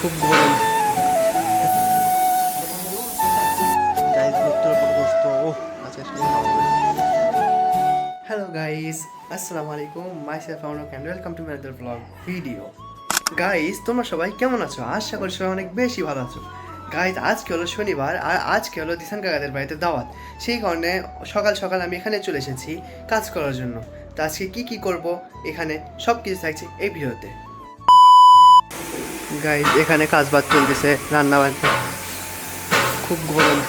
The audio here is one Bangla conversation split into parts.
খুব গরম। হ্যালো গাইস, আসসালামু আলাইকুম। মাইসেলফ আউনক and welcome to my other vlog video. Guys, তোমরা সবাই কেমন আছো? আশা করি সবাই অনেক বেশি ভালো আছো। গাইস, আজকে হলো শনিবার আর আজকে হলো দিশান কাকাদের বাড়িতে দাওয়াত। সেই কারণে সকাল সকাল আমি এখানে চলে এসেছি কাজ করার জন্য। তো আজকে কি করব এখানে সব কিছু থাকছে এই ভিডিওতে। গাইস, এখানে কাজ বাজ চলতেছে, রান্না বান্না, খুব গরম।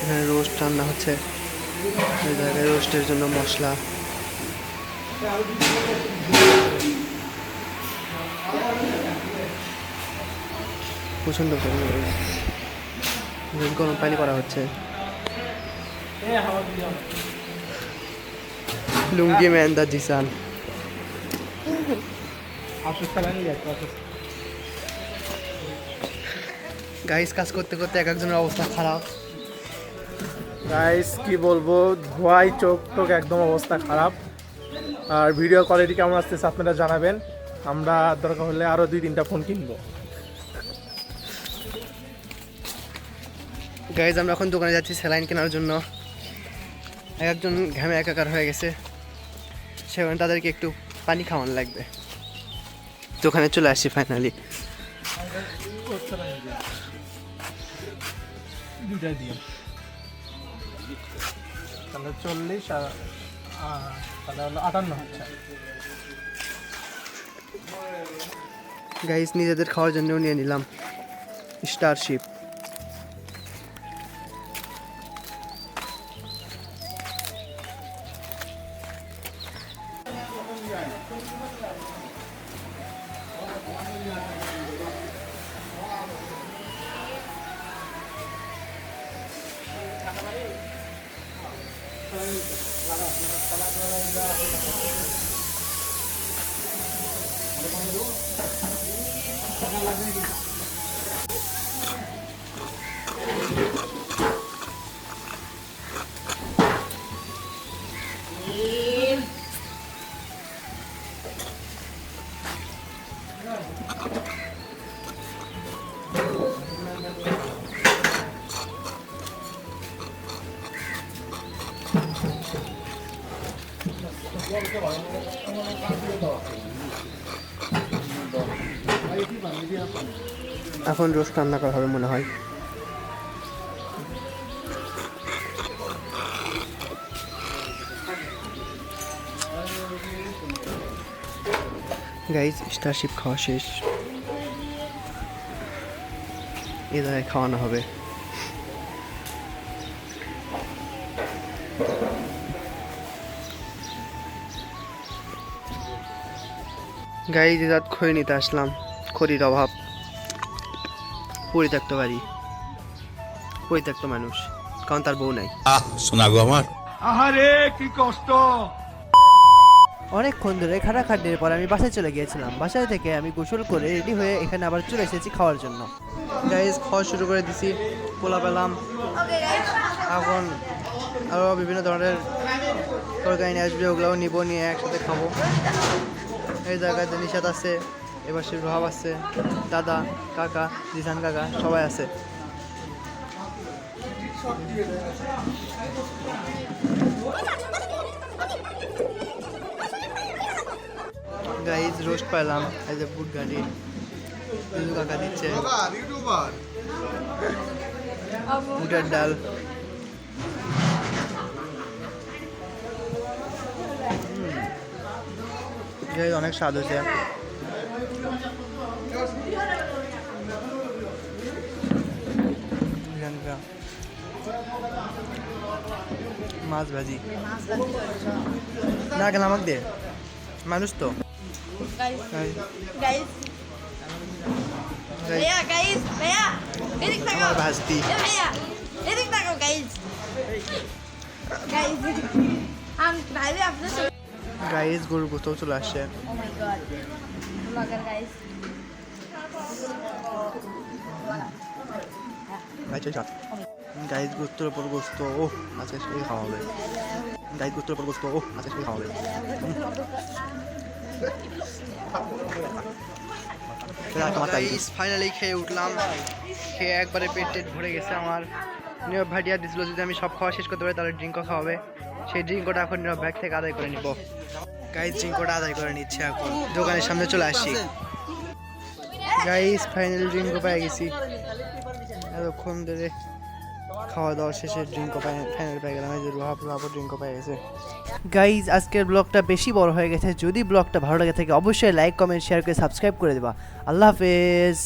এখানে রোস্ট রান্না হচ্ছে, এই জায়গায় রোস্টের জন্য মশলা। প্রচণ্ড গরম পানি করা হচ্ছে। লুঙ্গি ম্যান দা জিসান। গাইস, কাজ করতে করতে এক একজনের অবস্থা খারাপ। গাইস কি বলবো, ধোয়ায় চোখ টোক একদম অবস্থা খারাপ। আর ভিডিও কোয়ালিটি কেমন আসতেছে আপনারা জানাবেন। আমরা দরকার হলে আরো 2-3টা ফোন কিনবো। গাইস, আমরা এখন দোকানে যাচ্ছি স্যালাইন কেনার জন্য। এক একজন ঘামে একাকার হয়ে গেছে, সেখানে তাদেরকে একটু পানি খাওয়ানো লাগবে। দোকানে চলে আসছি ফাইনালি। তাহলে 40 আর তাহলে হলো 58 হচ্ছে। গাইস, নিজেদের খাওয়ার জন্যও নিয়ে নিলাম স্টারশিপ। এখন রোস্ট রান্না করা হবে মনে হয়। গাইস, স্টারশিপ খাওয়া শেষ, এ জায়গায় খাওয়ানো হবে। গাইস, রাত খড়ি নিতে আসলাম, খড়ির অভাব। পরিত্যক্ত বাড়ি, পরিত্যক্ত মানুষ, কারণ তার বউ নাই। শোনা গো আমার, আহারে কি কষ্ট। অনেকক্ষণ ধরে খাটাখাটির পর আমি বাসায় চলে গিয়েছিলাম। বাসায় থেকে আমি গোসল করে রেডি হয়ে এখানে আবার চলে এসেছি খাওয়ার জন্য। গাইস, খাওয়া শুরু করে দিছি, পোলা পেলাম। এখন আরও বিভিন্ন ধরনের তরকারি নিয়ে আসবে, ওগুলোও নিব, নিয়ে একসাথে খাবো। এই জায়গায় নিশাত আছে, এবার সে রোহাব আছে, দাদা, কাকা, জিসান কাকা সবাই আছে। গাইজ, রোস্ট পাইলাম, এই যে বুট গাড়ি কাকা দিচ্ছে, বুটের ডাল। অনেক স্বাদ হয়েছে। মাছ ভাজি না কেন আমাকে দে, মানুষ তো। আমার ভাস্তি। গাইজ, গরুর গোস্ত চলে আসছে। গাইজ, গোস্তের উপর গোস্ত, ও আজকে সেই খাওয়া হবে। গাইজ, গোস্তের উপর গোস্ত, ও আজকে সেই খাওয়া হবে। ফাইনালি খেয়ে উঠলাম, খেয়ে একবারে পেট টেট ভরে গেছে আমার। নীরব ভাই দিয়া দিছিল যদি আমি সব খাওয়া শেষ করতে পারি তাহলে ড্রিঙ্কও খাওয়াবে, সেই ড্রিঙ্কটা এখন নীরব ব্যাগ থেকে আদায় করে নিব। গাইস ড্রিঙ্কটা আদায় করে নিচ্ছে, এখন দোকানের সামনে চলে আসছি। গাইস ফাইনাল ড্রিঙ্কও পেয়ে গেছি, এতক্ষণ ধরে খাওয়া দাওয়া শেষে ড্রিঙ্কও ফাইনাল পেয়ে গেলাম। এই যে রুহাবো ড্রিঙ্কও পেয়ে গেছে। গাইজ আজকের ব্লগটা বেশি বড় হয়ে গেছে, যদি ব্লগটা ভালো লাগে থাকে অবশ্যই লাইক কমেন্ট শেয়ার করে সাবস্ক্রাইব করে দেবা। আল্লাহ হাফেজ।